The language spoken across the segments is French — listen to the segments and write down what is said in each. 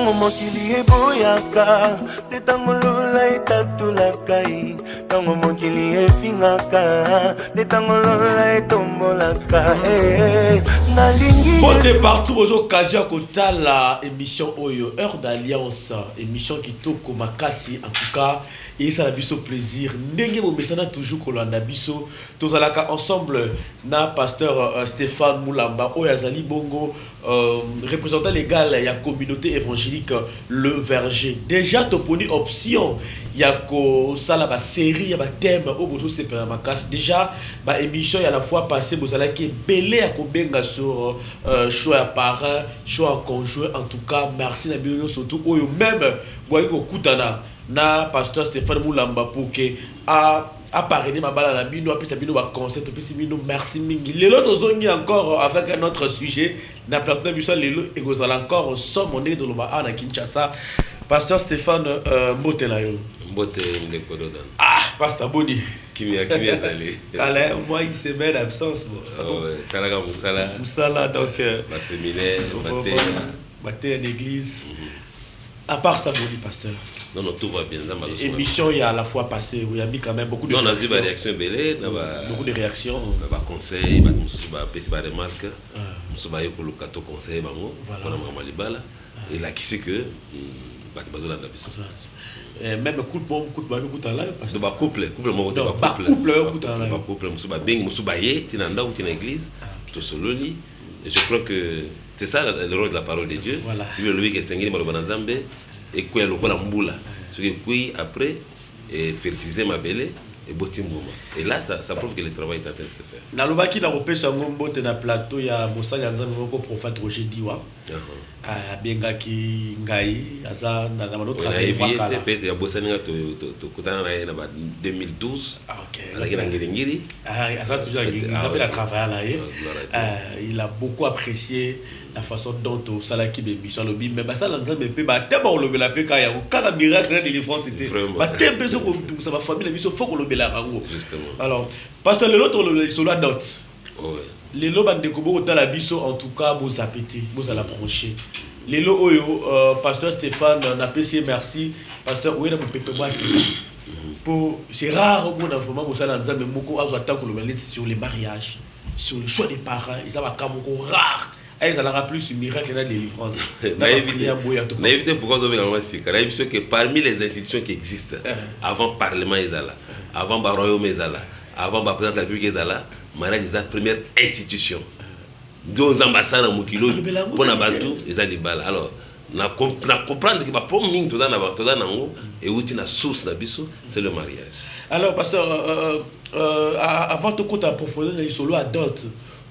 Tango mokili eboyaka, te tango lola etatulakai. Tango mokili efingaka, te tango lola etombolaka. Nalingi. Bonne partout aux occasions à la émission Oyo, Heure d'Alliance, émission qui toko makasi en tout cas. Et ça a biso plaisir. Ndenge mo mesana toujours kolanda biso. Tozalaka ensemble na pasteur Stéphane Moulamba Oyazali Bongo, représentant légal de la communauté évangélique Le Verger. Déjà toponi option yako sala ba série ya ba thème au boso sepela makas. Déjà ba émission ya la fois passée bozala ki belé ya kobenga sur choix à parrain, choix à conjoint. En tout cas, merci na bino surtout oyo même boyi ko kutana na pasteur Stéphane Moulamba pour que a parrainé ma balle à la bino, a bino ba concept, puis bino merci mingi. Les autres zongi encore avec un autre sujet, na plateau biso lelo et vous allez encore sommoner de l'Oba na Kinshasa. Pasteur Stéphane Mbotela yo. Mbote Ndekododan. Ah, pasteur Boni. Qui allé. Allez, moi une semaine d'absence moi. Oh ouais, Talaga Moussala. Moussala donc ma séminaire, matin en église. À part ça, Boni, pasteur. Non, tout va bien. Émission, il y a à la fois passé, il y a mis quand même beaucoup de réactions. On a vu des réactions belles. Beaucoup de réactions. Des conseils, des remarques. Nous avons eu des conseils. Et là, qui sait que même couple et je crois que c'est ça le rôle de la parole de Dieu. Lui qui est singé et quoi le voilà mboula ce qui après et fertiliser ma belle et botimbouma. Et là ça prouve que le travail est en train de se faire. Na lobaki na kopesa ngombo te na plateau ya mosala nzambe moko prophète Roger Diwa. Bengaki ngai aza na notre travail bakala. Peut-être ya bosani to kutana na 2012. OK. Ala kina ngiri. Aza toujours il a travaillé là. Il a beaucoup apprécié la façon dont au salaki baby sur le bim mais ça nzambe pe ba teba o lobela pe ka ya kaka miracle de délivrance c'était. Ba tembe so ko ça va famille biso faut ko lobela rango. Justement. Alors pasteur le l'autre le solo dot. Ouais. Les lots bande ko boko tala biso en tout cas vos appétits, vos à la brancher. Les lots oyo pasteur Stéphane n'a payé merci pasteur Ouena Mopepe Mwasi. Pour c'est rare au monde vraiment vous ça dans nzambe moko azo attendre ko lobela sur les mariages, sur le choix des parents, ils va ka moko rare. Ça la rappelle ce miracle de délivrance. Naïveté pourquoi on veut aussi que parmi les institutions qui existent avant parlement Ezala, avant royaume Ezala, avant président de la République Ezala, mariage est la première institution. Deux ambassades à Mokilo pour Nabantu Ezali Bala. Alors, na comprendre que pour ming tout dans nango et où tu as source d'abisso, c'est le mariage. Alors pasteur avant de côté approfondir les solo à d'autres,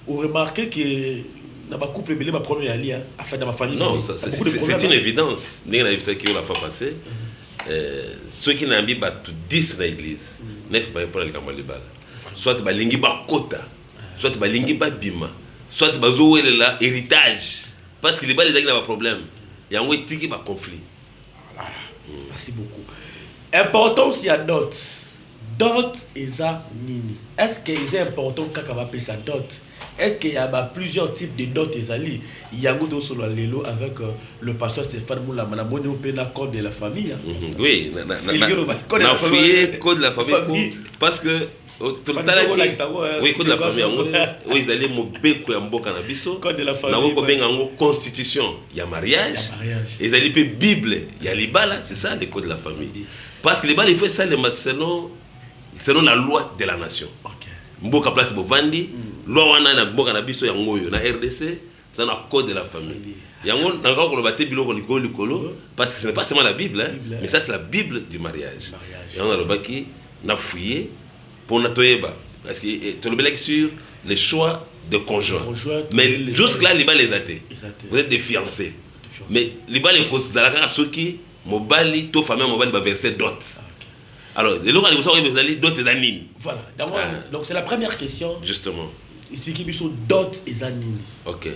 vous remarquez que dans ma couple belé ma première allié afin dans ma famille. Non, c'est une évidence. N'est la vie qui la fois passée. Ceux qui n'ont pas tout 10 dans l'église, 9 pas pour le Kamalibal. Soit ba lingi ba kota, soit ba lingi ba bima, soit ba zoé là héritage parce que les balles les n'a pas problème. Il y a un tiki ba conflit. Voilà. Merci beaucoup. Important s'il y a d'autres. D'autres eza nini. Est-ce que c'est important quand on va appeler ça dot? Est-ce qu'il y a plusieurs types de dot ezali? Il y a un solo lelo avec le pasteur Stéphane Moulamba. On a un code de la famille. Oui, na fouillé code de la famille parce que tout le temps oui code de la famille oui ils allaient mobeko ya mboka na biso code de la famille na ko benga ngo constitution ya mariage ils allaient pe bible ya libala c'est ça le code de la famille parce que les balles il faut ça selon la loi de la nation. Mboka place bovandi loi wana na mboka na biso ya ngoyo na RDC c'est un code de la famille. Yango na ko lobaté biloko likolo parce que ce n'est pas seulement la Bible hein, mais ça c'est la Bible du mariage. Et on a le baki na fouillé pour natoyeba parce que tu le sur les choix de conjoint. Mais jusque là les balles les athées. Vous êtes des fiancés. Mais les balles les causes zalaka soki mobali to famille mobali ba verser dot. Alors, les locaux, d'autres anines. Voilà. Donc, c'est la première question. Justement. Expliquez-moi sur d'autres anines. Ok.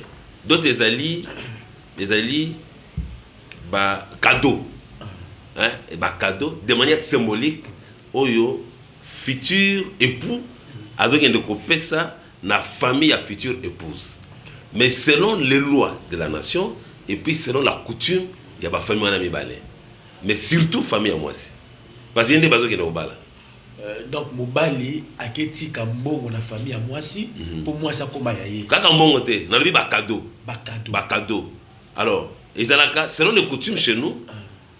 D'autres alliés, cadeau. Hein? Cadeau, de manière symbolique, oyo, futur époux, avec un de ça, na famille à future épouse. Mais selon les lois de la nation, et puis selon la coutume il y a ba famille wana mibale mais surtout famille à moi aussi parce que yende bazo ke na obala donc mobali aketika mbongo na famille à moi si pour moi ça koma yaye kaka mbongo te na lobi ba cadeau alors ezalaka selon les coutumes chez nous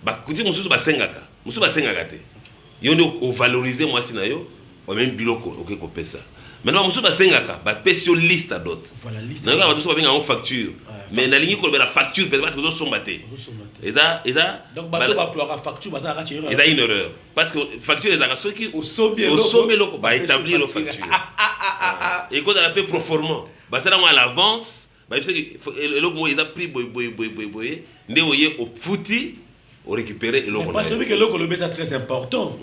ba coutume mususu ba sengaka te yone o valoriser moi si na yo o même biloko OK ko pesa maintenant mususu ba sengaka ba pesio liste d'autres voilà liste na ba mususu ba benga en facture mais na lingi ko ba la facture parce que zo sombate eza donc bato ba plora facture ba ça ka tire eza une erreur parce que facture ezaka soki au sommet loko ba établir la facture et quand on appelle proforma ba ça à l'avance ba parce que loko eza prix boy ndé oye au fouti au récupérer et loko parce que loko le est très important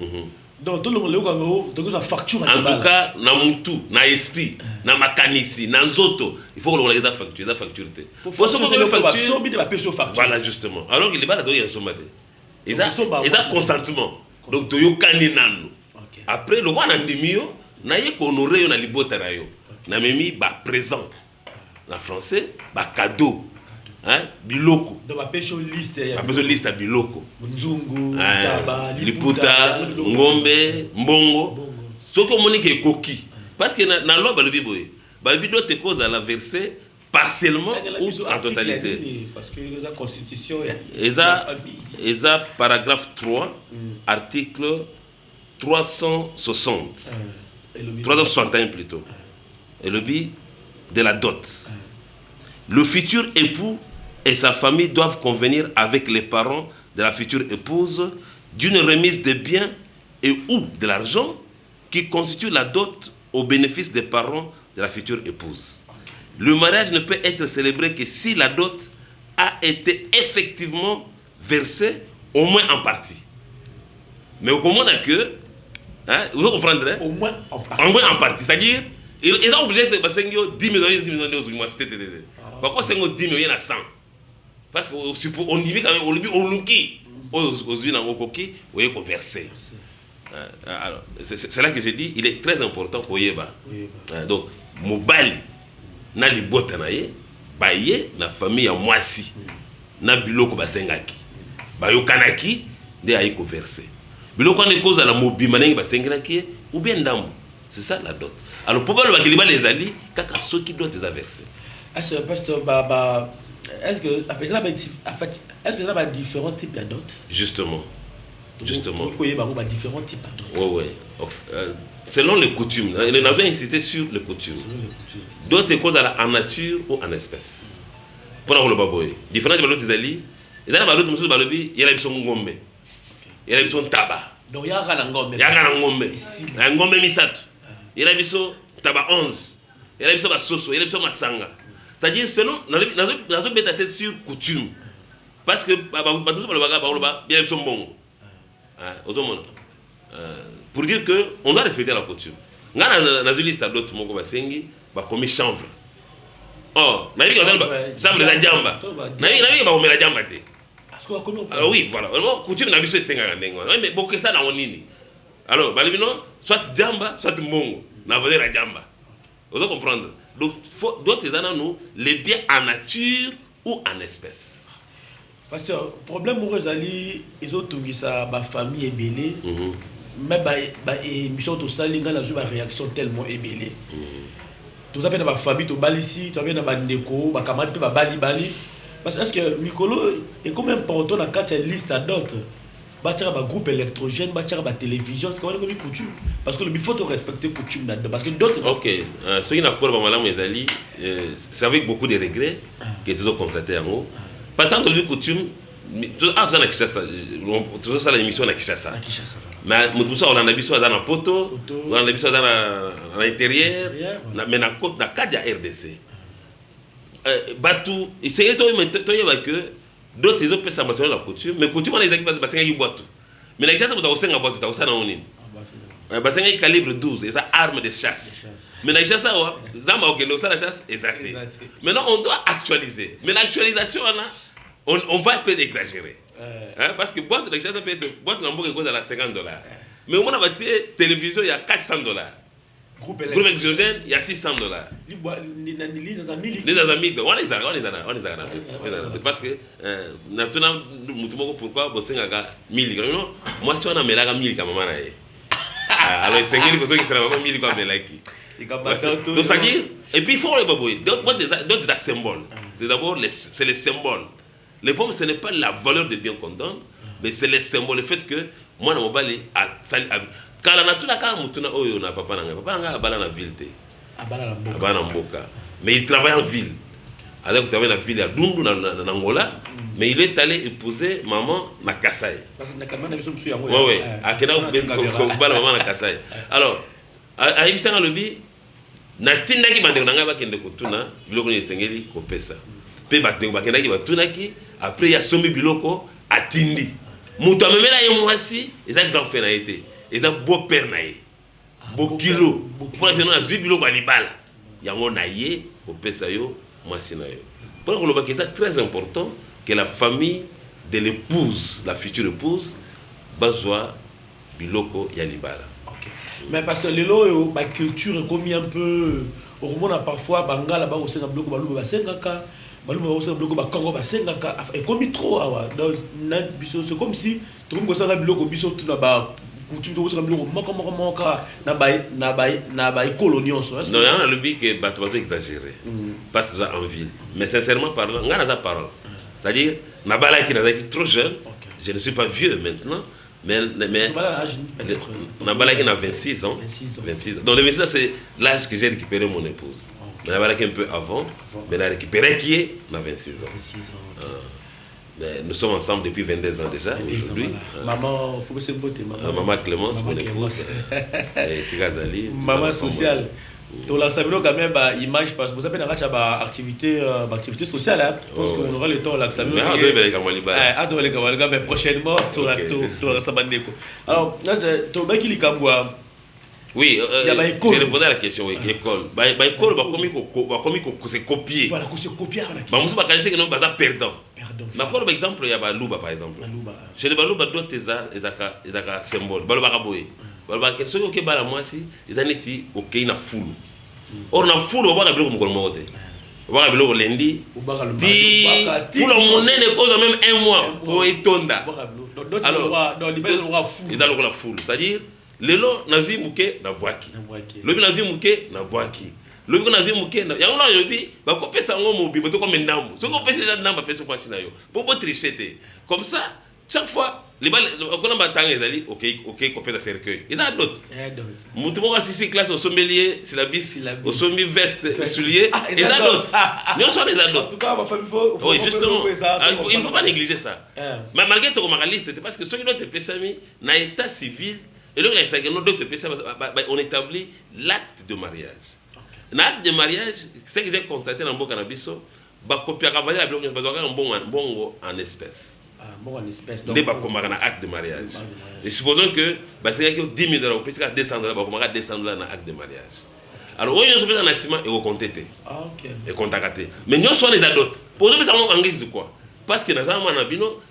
donc tout le monde donc ça facture en tout cas na mutu na esprit na makanisi na nzoto il faut que l'on ait la facture faut ce que le facture voilà justement alors que les balades il y a sommate ils a consentement donc to yokani nanu après le wana ndimio na ye ko honorer yo na libota na yo na memi ba présent na français ba cadeau hein biloko donc ba pesho liste à biloko nzungu taba liputa ngombe mbongo soko monike koki parce que na loi balobi boye balobi doit te cause à la verser partiellement ou en totalité parce que la constitution eza paragraphe 3 article 360 361 plutôt et le but de la dot le futur époux et sa famille doivent convenir avec les parents de la future épouse d'une remise de biens et ou de l'argent qui constitue la dot au bénéfice des parents de la future épouse. Le mariage ne peut être célébré que si la dot a été effectivement versée au moins en partie. Mais au moins que, hein, vous comprenez? Au moins en partie. C'est-à-dire, il est obligé de passer 10 millions d'euros. Par contre, c'est 10 millions à 100. Parce qu'on dit quand même, on louki, aux yeux dans koki, on est conversé. Alors, c'est là que j'ai dit, il est très important pour Yeba. Donc, mobali, na li bota na ye, ba ye na famille à mwasi, na biloko basengaki, ba yo kanaki, de ayi conversé. Biloko ne cause à la mobi manengi basengaki ou bien ndambo. C'est ça la dot. Alors, pour le bakiliba les ali, kaka soki dot les versé. Ah, c'est pasteur Baba. Est-ce que ça va différents types de dot? Justement. Il y a différents types de dot. Oui. Selon les coutumes, on a insisté sur les coutumes. D'autres causes en nature ou en espèce. Pour le baboy. Différents de l'autre ali, et dans la balotte monsieur balobi, il y a la son ngombe. Il y a la son tabac. Donc il y a un ngombe. Il y a un ngombe. Un ngombe misatu. Il y a la son tabac 11. Il y a la son soso, il y a la son masanga. C'est-à-dire, selon, dans une bête sur coutume. Parce que, bien son bon. Pour dire qu'on doit respecter la coutume. Dans une liste d'autres mots comme Sengi, comme chanvre. Oh, n'a vu que chanvre la jamba. N'a vu que la jamba. Alors oui, voilà. Coutume n'a vu ce Senga. Mais beaucoup ça dans nini. Alors, soit jamba, soit mongo. N'a vu la jamba. Vous allez comprendre. Donc, d'autres nous les biens en nature ou en espèce. Pasteur, problème où ils ont tout ça, ma famille est belle, mais mission tout ça, les gens ont une réaction tellement ébélée. Tout ça, ma famille, tout bali ici, tout ça, ma ndeko, ma camarade, ma bali. Parce que est-ce que Mikolo est comme important dans quatre listes à d'autres. Bâtir un groupe électrogène, bâtir une télévision, c'est quand même une coutume. Parce que il faut respecter la coutume là-dedans. Parce que d'autres. Ok. Ce qui n'a pas de c'est avec beaucoup de regrets que tu as constaté en haut. Parce que dans la coutume, tout ça, l'émission à Kinshasa. Mais nous sommes dans la poto, dans l'intérieur, mais dans le cadre de la RDC. Batou, c'est que d'autres ils ont fait ça dans la coutume, mais coutume on les a parce qu'ils boitent. Mais les gens qui ont aussi un boîte, ça on est. Parce qu'ils calibre 12, et ça arme de chasse. Mais les gens ça zamba ok, donc ça la chasse exacte. Maintenant on doit actualiser. Mais l'actualisation on va peut-être exagérer. Parce que boîte de chasse peut être boîte en boîte cause à la $50. Mais au moins on va dire télévision il y a $400. Groupe exogène, il y a $600. Les amis, on les a. Parce que, pourquoi vous avez 1000 non? Moi, si on a 1000 comme maman, alors c'est qui qui sera 1000 comme Melaki. Donc, ça dit, et puis il faut les babouiller. D'autres, c'est un symbole. C'est d'abord c'est les symboles. Les pommes, ce n'est pas la valeur de bien qu'on donne, mais c'est les symboles. Le fait que moi, je suis quand la nature a papa a la ville. Mais il travaille en ville. Alors il travaille en ville à Dundu, en Angola, mais il est allé épouser maman na Kasai. Oui, à Kena maman na Kasai. Alors, à Ibisanga Lobi, na tinda ki bande nanga ba kende kutuna biloko ni sengeli ko pesa. Pe ba kenda ki batuna ki après ya sombi biloko atindi. Mutu amemela ye mwasi, eza grand frère na été. Et un beau père naïe, beau kilo. Pour l'instant, on a 8 biloko à l'ibala. Il y a un naïe, au Pesayo, moi c'est naïe. Pour le c'est très important que la famille de l'épouse, la future épouse, bazwa biloko ya l'ibala. Mais parce que les lois, la culture est comme un peu. Au moment où parfois, Bangala, ba aussi un bloc, balouba sengaka, balouba aussi un bloc, ba Congo ba sengaka. Et comme trop, c'est comme si tout le monde a un bloc au biseau tout là-bas. Coutume de vous dire non, il y a le but que bateau exagéré parce que en ville, mais sincèrement parlant, on a la parole, c'est-à-dire Nabala qui est trop jeune, je ne suis pas vieux maintenant, mais Nabala qui a 26 ans, 26 ans. Donc le 26 ans c'est l'âge que j'ai récupéré mon épouse. Nabala qui est un peu avant, mais elle a récupéré qui est à 26 ans. Mais nous sommes ensemble depuis 22 ans déjà, aujourd'hui. Maman, faut que c'est beauté. Maman Clémence, mon épouse. Et c'est Gazali. Maman sociale. Donc là, ça veut dire quand même image parce que vous avez une activité sociale. Je pense qu'on aura le temps là. Mais on doit aller comme Waliba. Mais prochainement, tu auras ça. Alors, tu as dit que oui, j'ai répondu à la question, oui, école. L'école, c'est copier. Voilà, c'est copier. Bah, moi, je que non, bah, perdant. Par exemple, il y a Balouba, par exemple. Chez les Balouba, d'autres, ils ont un symbole. Balouba Raboye. Balouba, ceux qui ont moi, ils ont été OK, ils ont foule. Or, on a foule, on va regarder comme on va regarder le lundi. Foule en monnaie ne pose même un mois pour étonda. Alors, ils ont la foule. C'est-à-dire, lelo nazi muke na bwaki lobi nazi muke na bwaki lobi nazi muke na yango na lobi ba ko pesa ngo mobi moto ko mendambo so ko pesa ndamba pesa kwa sina yo pour tricher comme ça chaque fois les balles on a batanga ezali OK ko pesa cercueil ils a d'autres mutu mo assisi classe au sommelier c'est la bis au sommi veste soulier ils a d'autres nous sommes des adultes en tout cas ma famille faut justement il ne faut pas négliger ça mais malgré tout comme liste c'est parce que ceux qui doivent pesa mi na état civil. Et là, on établit l'acte de mariage. L'acte de mariage, c'est que j'ai constaté dans le cannabis, un bon en espèces. Bon en espèces. Donc, un acte de mariage. Et supposons que c'est $10 000, ou peut-être $200, $200 dans l'acte de mariage. Alors, on a un naissement et on compte. Et contacter. Mais nous sommes les adultes. Pour nous, en guise de quoi? Parce que dans un moment,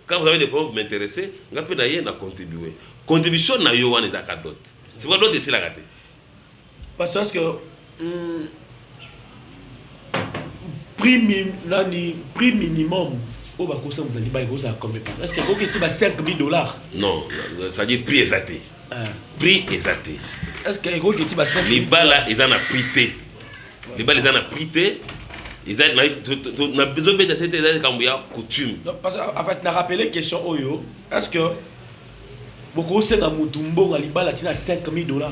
quand vous avez des problèmes, vous m'intéressez, vous pouvez contribuer. Contribution na yo wana ezaka dot. C'est quoi d'autre ici la raté? Parce que prix minimum au bas ça vous dit ça combien? Est-ce que OK tu vas $5,000? Non, ça dit prix exacté. Prix exacté. Est-ce que OK tu vas $5,000? Les balles ils en a prité. Les balles ils en a prité. Ils ont besoin de cette coutume. Parce qu'en fait, on a rappelé question Oyo. Est-ce que beaucoup c'est dans Mutumbo à Libala tina $5,000?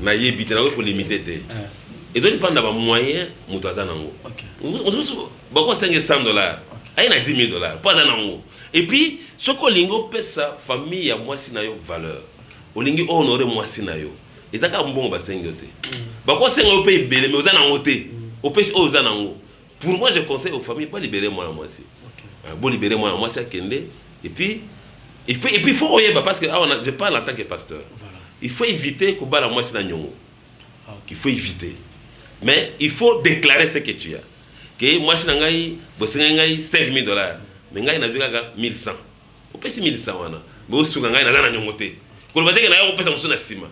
Na yebite na ko limiter. Et donc dépend d'avoir moyen mutaza nango. OK. Beaucoup $500. Aïe na $10,000, pas nango. Et puis ce que lingo pesa famille ya mwasi na yo valeur. Olingi honorer mwasi na yo. Ezaka mbongo ba sengote. Beaucoup sengo paye belé mais oza nango te. Au pèse oza nango. Pour moi, je conseille aux familles de pas libérer moi aussi. Bon libérer moi c'est Kende. Et puis il faut parce que je parle en tant que pasteur. Voilà. Il faut éviter que la moitié na nyongo. Il faut éviter. Mais il faut déclarer ce que tu as. Que moi si ngai bosenga ngai $5,000. Mais ngai na zika 1,100. Au pèse 1,100 wana. Bo suka ngai na nyongo te. Ko ba te na yo pèse musuna sima.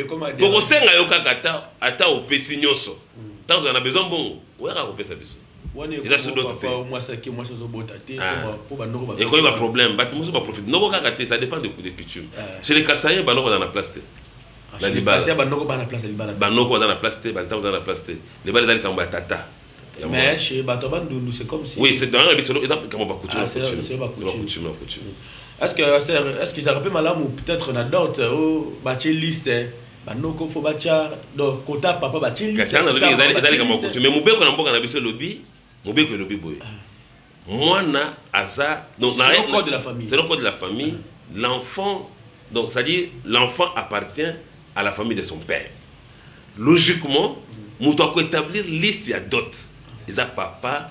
Pour que ça yo kaka ata au pesi nyoso. Tant on a besoin bon, ouais ka kopesa biso. Et ça c'est d'autres faits. Moi ça qui moi ça zo botaté pour ba noko ba. Et quand il y a problème, ba tout pas profiter. Noko kaka te, ça dépend de coutume. Chez les Kassaïens ba noko dans la place te. La libala. Chez ba noko ba na place libala. Ba noko dans la place te, ba temps dans la place te. Les balles dans kamba tata. Mais chez Batoban c'est comme si. Oui, c'est dans la biso exemple comment ba coutume. C'est pas coutume. Est-ce qu'ils auraient pu malam ou peut-être na d'autres ou ba liste banoko faut bacha donc kota papa ba liste. Kasi na lobi ezali kama coutume. Mais mubeko na mboka na biso lobi, mubeko lobi boy. Mwana aza donc c'est le code de la famille. C'est le code de la famille. L'enfant donc ça dit l'enfant appartient à la famille de son père. Logiquement, on doit établir liste ya dot. Il y a papa,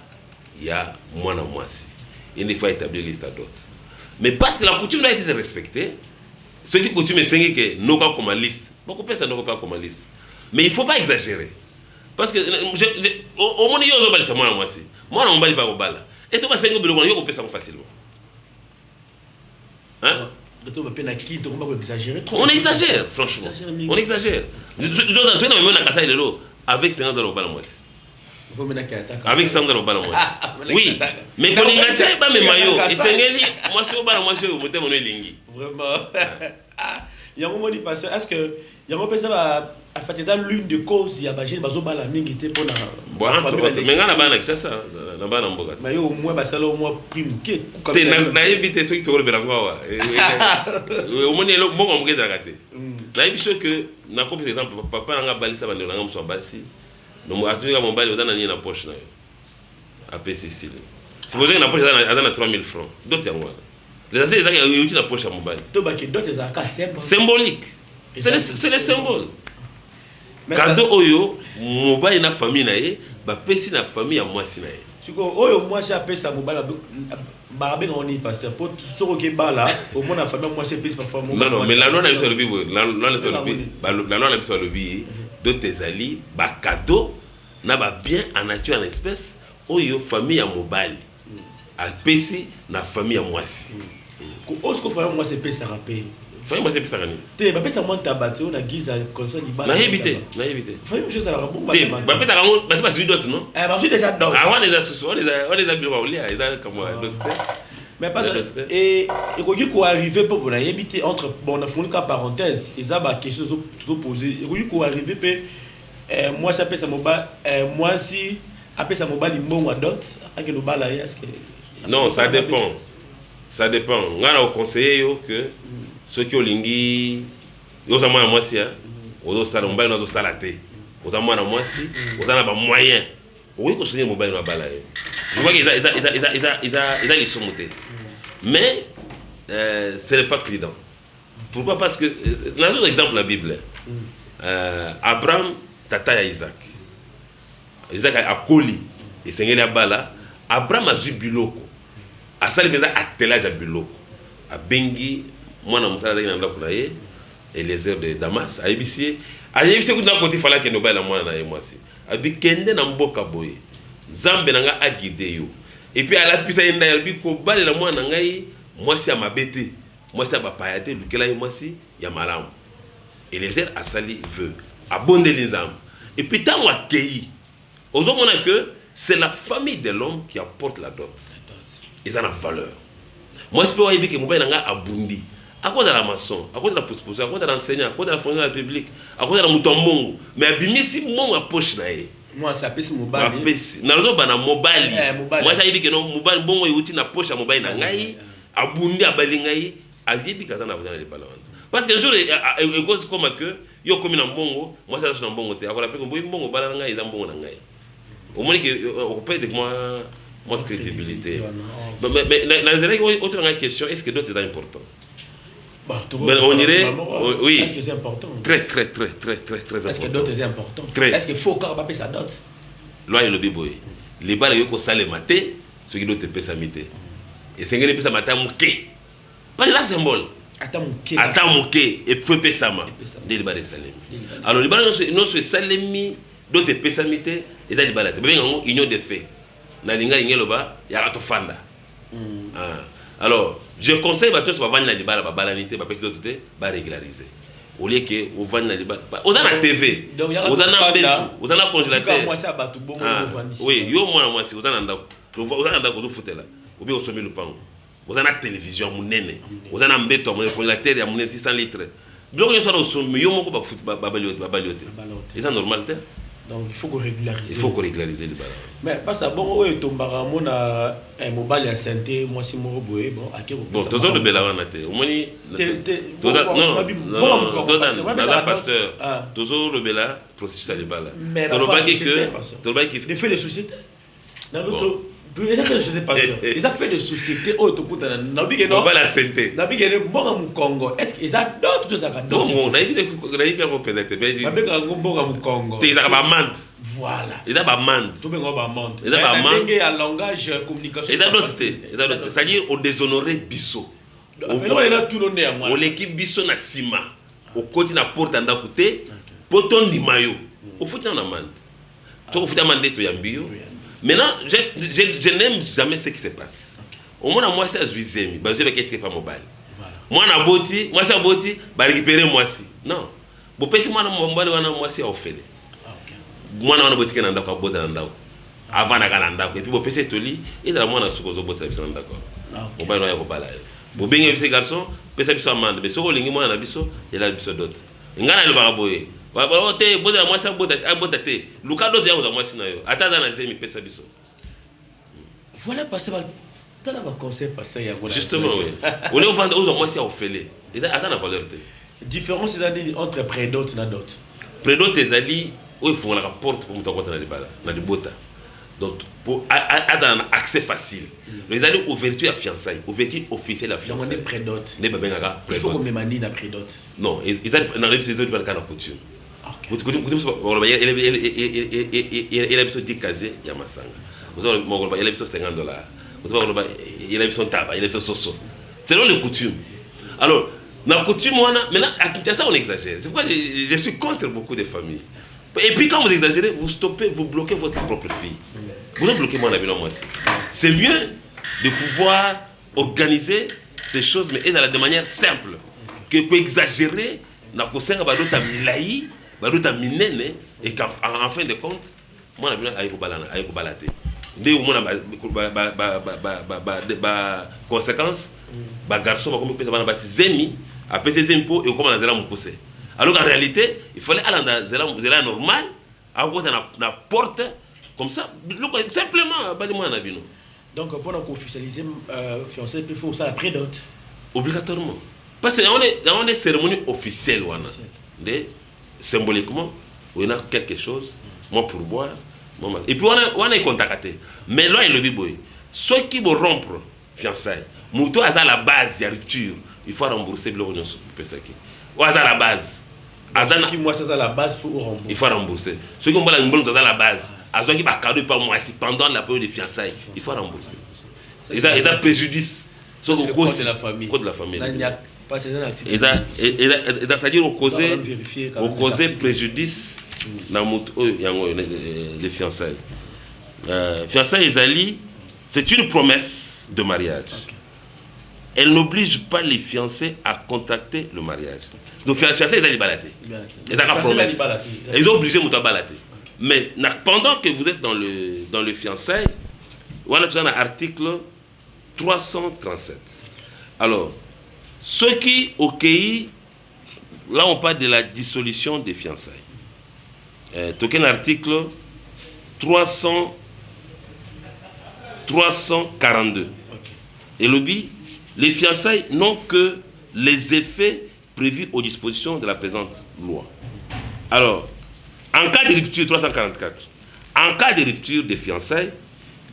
il y a mwana mwasi. Il faut établir liste à dot. Mais parce que la coutume doit être respectée, ce qui coutume est que nous pas comme liste. Beaucoup de personnes n'ont pas comme liste. Mais il ne faut pas exagérer. Parce que au monde il y a des gens moi aussi. Moi on bali pas au bala. Et ce pas 5 biloko yo ko pesa facilement. Hein? On exagère franchement. On exagère. Avec 50 dollars au bala moi. Avec 100 dollars au bala moi. Oui, mais quand il ngate ba me mayo, esengeli moi so bala moi so moté mono lingi. Vraiment. Il y a un moment dit pasteur, est-ce que il y a un peu ça va faire l'une des causes il y a bagé bazo bala mingi te pour na. Bon entre mais ngana bana kitasa na bana mboka. Mais yo au moins basala au moins prime ke ku te na éviter ceux qui te relèvent ngwa. Au moins le mbongo mbokeza kate. Na biso que na ko par exemple papa nga balisa bande nga mso basi. No atunika mobile odana ni na poche na yo. APC Cécile. Si vous avez une poche à 3000 francs, d'autres yango. Les assiettes ils ont une poche à mobile. D'autres symbolique. C'est le symbole. Cadeau oyo mobile na famille na ye, ba pesi na famille à mwasi na ye. Siko oyo mwasi apesi sa mobile ba ben on y pasteur pour soko ke bala au moins la famille mwasi pesi parfois mobile. Non mais la loi na biso lobi la loi na biso lobi d'autres ali ba cadeau na ba bien en nature en espèce oyo famille à mobile. A pesi na famille à mwasi. Ko osko famille mwasi pesi sa rapé. Famille mwasi pesi sa kani. Te ba pesi moi tabati on a guise comme ça libala. Na éviter. Famille chose à la bombe. Te ba pesi kango ba c'est d'autres non? Ba c'est déjà d'autres. Ah on les a bien on les a comme d'autres. Mais pas et ko arriver pour na éviter entre bon on a fait une parenthèse, ils a ba question tout poser. Ko arriver pe moi ça pesi sa mobile moi si après ça mobile mbongo à d'autres avec le bala est-ce que non, ça dépend. Ça dépend. On a conseillé que ceux qui ont lingi, ils ont moins moi si, ils ont ça mobile, ils ont ça la tête. Ils ont moins moi si, ils ont pas moyen. Oui, que ce soit mobile na bala. Je vois qu'ils a les sommetés. Mais ce n'est pas prudent. Pourquoi? Parce que dans un autre exemple de la Bible, Abraham tata ya Isaac. Isaac a coli et sengeli ya bala. Abraham a zubiloko. Asali peza attelage ya biloko. A bengi mwana musala zaki na ndako na ye Eliezer de Damas ayebisi kuna koti fala ke no bala mwana na ye mwasi. Abi kende na mboka boye. Nzambe nanga agide yo. Et puis ala pisa yenda ya bi ko balela mwana ngai mwasi ya mabete. Mwasi ya bapayate lukela ye mwasi ya malamu. Eliezer asali veut abondeli nzambe. Et puis tango akei. Ozomona que c'est la famille de l'homme qui apporte la dot. Ils ont la valeur. Moi, je peux voir que mon père n'a abundi. À cause de la maçon, à cause de la poste, à cause de l'enseignant, à cause de la fonction de la République, à cause de la mouton. Mais abimi si mon approche nae. Moi, ça pèse mobile. Na lozo bana mobile. Moi, ça dit que non mobile bon yuti na poche à mobile na ngai. Abundi abali ngai. Azibi kaza na bana le balon. Parce que un jour, il cause comme que yo comme na mbongo, moi ça na mbongo te. Akola pe ko mbongo bala ngai za mbongo na ngai. Au moins qu'on peut être moins crédibilité. Mais autre question, est-ce que d'autres sont importants? On dirait, oui. Est-ce que c'est important? Très important. Est-ce que d'autres sont importants? Est-ce qu'il faut encore payer sa dot? Loi et le biboy. Les balles yoko sale maté, ce qui d'autres pèsent à mité. Et c'est que les pèsent à maté à mouké. Pas la symbole. Attends mouké. Et puis pèsent à ma. Les balles salem. Alors les balles non se salemi. D'autres pesamités, ils ont dit balade. Mais il y a des faits. Na linga lingeloba, il y a fanda. Alors, je conseille à tous de vendre la balanité, ba petit d'autres ba régulariser. au lieu que au vendre na libala aux na TV aux na mbetu aux na congélateur oui yo moi moi si aux na ndako aux na ndako zo futela ou bien au sommet le pango aux na télévision munene aux na mbetu mo congélateur ya munene 600 litres donc yo so au sommet yo moko ba foot ba baliote c'est normal te. Donc il faut qu'on régularise. Il faut qu'on régularise les balles. Mais parce que bon, oui, ton baramon a un mobile à santé, moi si mon boy, bon, à quel bon, toujours le bel avant te. Au moins, non, pasteur. Toujours le bel processus à les balles. Mais tu le fais les sociétés. Ils ont fait des sociétés. Ils ont fait des sociétés. Oh, tu peux non. Pas la santé. Nabi gagné bon au Congo. Est-ce qu'ils adorent tout ça? Non, on a évité qu'on a bien représenter. Mais ils ont bon au Congo. Ils ont pas mante. Voilà. Ils ont pas mante. Tout bien pas mante. Ils ont pas mante. Il y a langage communication. Ils ont d'autres. C'est-à-dire au déshonorer Bisso. Au l'équipe Bisso na Sima. Au côté na porte anda côté. Poton di mayo. Au foot na mante. Tu au foot amandé to yambio. Maintenant, je n'aime jamais ce qui se passe. Au moins, moi, c'est à Zuizemi. Je vais être pas mobile. Moi, na boti, moi, c'est à boti, bah récupérer moi si. Non. Bon, parce que moi, moi, c'est à offrir. Moi, na boti, na ndako, boti na ndako. Avant, na ndako. Et puis, bon, parce que toli, et dans moi, na sukozo boti na ndako. Bon, bah, non, ya kopala. Bon, bien, ces garçons, parce que biso amande. Mais, soko lingi moi na biso, il a biso d'autres. Ngana le baraboye. Te boza moi ça bota te luka d'autres ya moi sina yo ata za na zemi pesa biso voilà parce que tala ba conseil passer ya justement oui on est vendre aux moi c'est offlé et ata na valeur te différence c'est entre prédot na dot prédot ezali o il faut la porte pour mutako na libala na libota donc pour ata un accès facile les aller ouverture à fiançailles ouverture officielle à fiançailles prédot ne ba benga il faut qu'on me manie na prédot non ils arrivent dans les saisons de la couture. Il a besoin de caser Yamasanga. Il a besoin de $50. Il a besoin de tabac, il a besoin de soso. Selon les coutumes. Alors, dans la coutume, maintenant, à Kinshasa, on exagère. C'est pourquoi je suis contre beaucoup de familles. Et puis, quand vous exagérez, vous stoppez, vous bloquez votre propre fille. Vous ne bloquez moi, moi aussi. C'est mieux de pouvoir organiser ces choses, mais de manière simple. Que exagérer, na kosenga badota milai. Baruta minene et qu'en fin de compte moi na bino aiko balate nde au moins ba conséquence ba garçon ba comme pesa bana ba zemi a pesa zemi po et comme na zela mukuse alors qu'en réalité il fallait aller dans zela normal à côté na porte comme ça simplement bali moi na bino donc pour officialiser fiancé il faut ça la prédot obligatoirement parce que on est cérémonie officielle wana de symboliquement, on a quelque chose, moi pour boire, et puis on a contacté. Mais là, il y a le biboy. Ceux qui vont rompre fiançailles, Mouto à la base, il y a rupture, il faut rembourser le revenu sur Pesaki. Ou à la base. Qui moi ça à la base, il faut rembourser. Il faut rembourser. Ceux qui ont à la base, à ceux qui ont cadeau par mois, pendant la période de fiançailles, il faut rembourser. Ils ont préjudice. Sur le code de la famille. Code de la famille. C'est-à-dire au causer préjudice dans les fiançailles. Fiançailles, c'est une promesse de mariage. Elle n'oblige pas les fiancés à contracter le mariage. Donc fiançailles, ils ont balaté. Ils ont promesse. Ils ont obligé de balater. Mais pendant que vous êtes dans le fiançailles, voilà tout un article 337. Alors, ceux qui, au pays, là on parle de la dissolution des fiançailles. Token article 342. Et le but, les fiançailles n'ont que les effets prévus aux dispositions de la présente loi. Alors, en cas de rupture 344, en cas de rupture des fiançailles,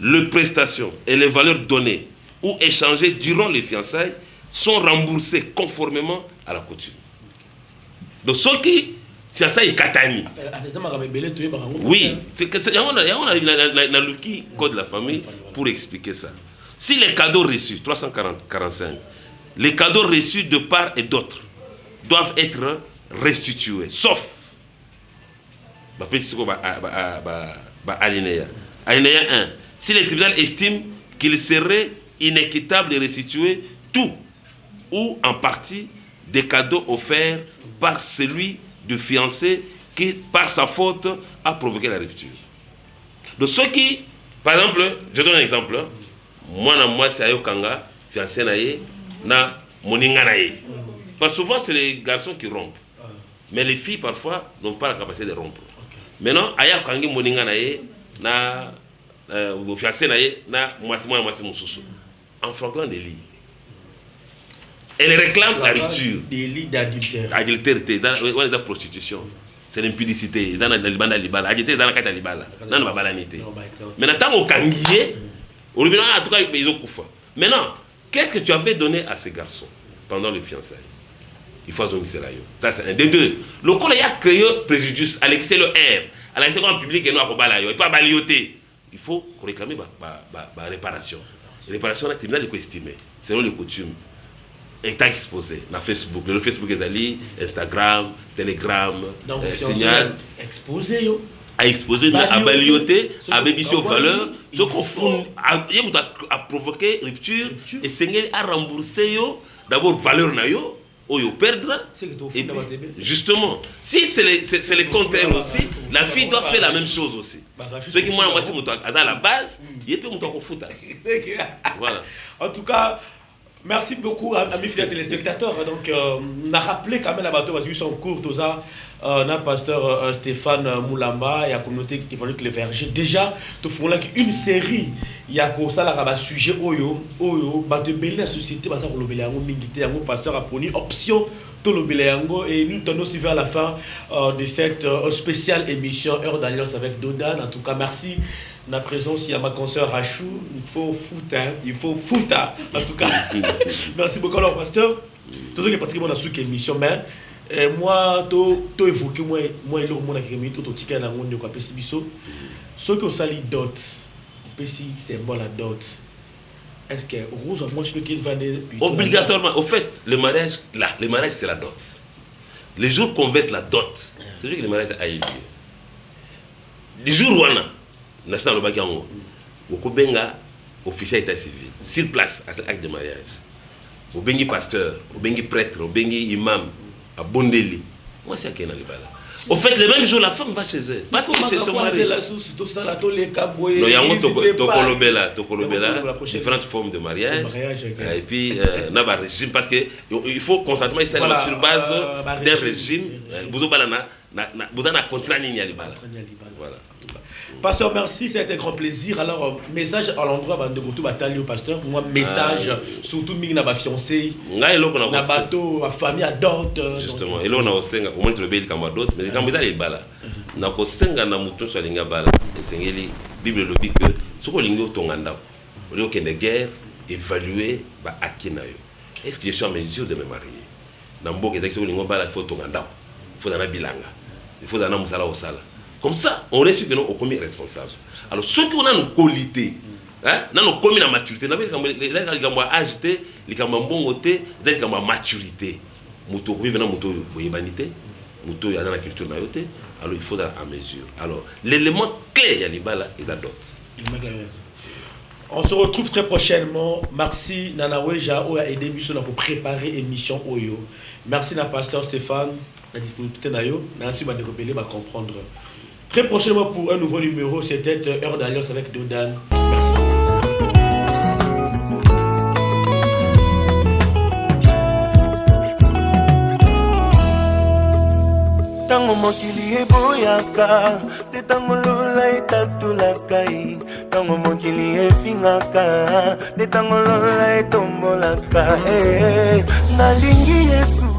les prestations et les valeurs données ou échangées durant les fiançailles sont remboursées conformément à la coutume. Donc, ceux qui fiançailles katani. Oui, c'est que il y a le code de la famille pour expliquer ça. Si les cadeaux reçus 345, les cadeaux reçus de part et d'autre doivent être restitués, sauf alinéa 1. Si le tribunal estime qu'il serait inéquitable de restituer tout ou en partie des cadeaux offerts par celui du fiancé qui, par sa faute, a provoqué la rupture. Donc ceux qui, par exemple, je donne un exemple, moi c'est Ayokanga, fiancé naye, na moninga naye. Parce que souvent c'est les garçons qui rompent. Mais les filles parfois n'ont pas la capacité de rompre. Maintenant, Ayokanga moninga naye, na fiancé naye, na mwasi mususu. En flagrant délit. Elle réclame la rupture. Délit d'adultère. Adultère, c'est la prostitution. C'est l'impudicité. C'est la libala. Adultère, c'est la libala. Non, non, pas la nité. Maintenant, tant au kangié, en tout cas, ils ont coupé. Maintenant, qu'est-ce que tu avais donné à ces garçons pendant le fiançailles? Il faut zonner cela. Ça, c'est un des deux. Le col a créé préjudice à l'excès le R. À l'excès en public, et non à balayo. Et pas balioter. Il faut réclamer la réparation. La réparation, c'est tribunal de estimer, selon les coutumes. Est exposé dans Facebook. Le Facebook est allé, Instagram, Telegram, Signal. Exposé, yo. A exposé, à balioter, à bébiser aux valeurs. Ce qu'on fout, a provoqué rupture et Seigneur a remboursé, d'abord, valeur na yo. Ou perdre. Et puis, justement, si c'est les contraires aussi, la fille doit faire la même chose aussi. Ce qui moi c'est à la base, il peut monter au foot. Voilà. En tout cas, merci beaucoup amis fidèles téléspectateurs. Donc on a rappelé quand même la bateau parce qu'ils sont en cours tout ça. On a pasteur Stéphane Moulamba et la communauté évangélique Les Vergers. Déjà, nous faisons une série. Il y a pour ça là sujet oyo bateau belé la société basa ko lobela yango mingité yango pasteur a pris option to lobela yango et nous tenons aussi vers la fin de cette spéciale émission Heure d'Alliance avec Dodan. En tout cas, merci. La présence, il y a ma consoeur Rachou. Il faut foutre. En tout cas, merci beaucoup alors pasteur. Tout ce qui est pratiquement dans cette émission, mais moi, tu évoqué moi et l'autre monde qui est mis tout au ticket dans le monde de quoi Pessibiso. Ce que ça lit dot, Pessi c'est bon la dot. Est-ce que Rose moi je peux qu'il va obligatoirement. Au fait, le mariage c'est la dot. Les jours qu'on verse la dot, c'est sûr que le mariage a eu lieu. Les jours où on a national le bagango, au benga officier état civil sur place à l'acte de mariage. Au bengi pasteur, au bengi prêtre, au bengi imam à Bondeli. Moi c'est à Kena Libala. Au fait, le même jour, la femme va chez elle. Parce que c'est son mari. Non, il y a différentes formes de mariage. Et puis, il y a un régime. Parce qu'il faut constantement installer sur base d'un régime. Vous avez un contrat Libala. Voilà. Pasteur, merci, c'était un grand plaisir. Alors, message à l'endroit de Goutou Batalio, pasteur. Moi, message, surtout, il y a fiancé, il y a bateau, la famille à d'autres. Justement, et là, on a aussi, au moins, il y a d'autres, mais quand il y a des balles, on a aussi un mouton sur les balles. Et c'est la Bible le dit que ce qu'on a dit, on a une guerre, évaluer, à qui est-ce que je suis en mesure de me marier? Dans le bon, il faut ton il faut dans la bilanga, il faut dans la moussala au sala. Comme ça, on est sûr que nous sommes commis responsables. Alors, ceux qui ont nos qualités, nous commis la maturité, nous avons agité, nous avons bon côté, nous avons maturité. Nous avons bonité, nous avons la culture, alors il faut à mesure. Alors, l'élément clé, il y a les balles et la dot. On se retrouve très prochainement. Merci Nanaweja qui a aidé pour préparer l'émission Oyo. Merci à pasteur Stéphane, la disponibilité Nayo. Merci de comprendre. Très prochainement pour un nouveau numéro, c'était Heure d'Alliance avec Dodan. Merci. Tango mokili eboyaka, te tango lola etatulaka, tango mokili efingaka, te tango lola etombolaka, nalingi Yesu.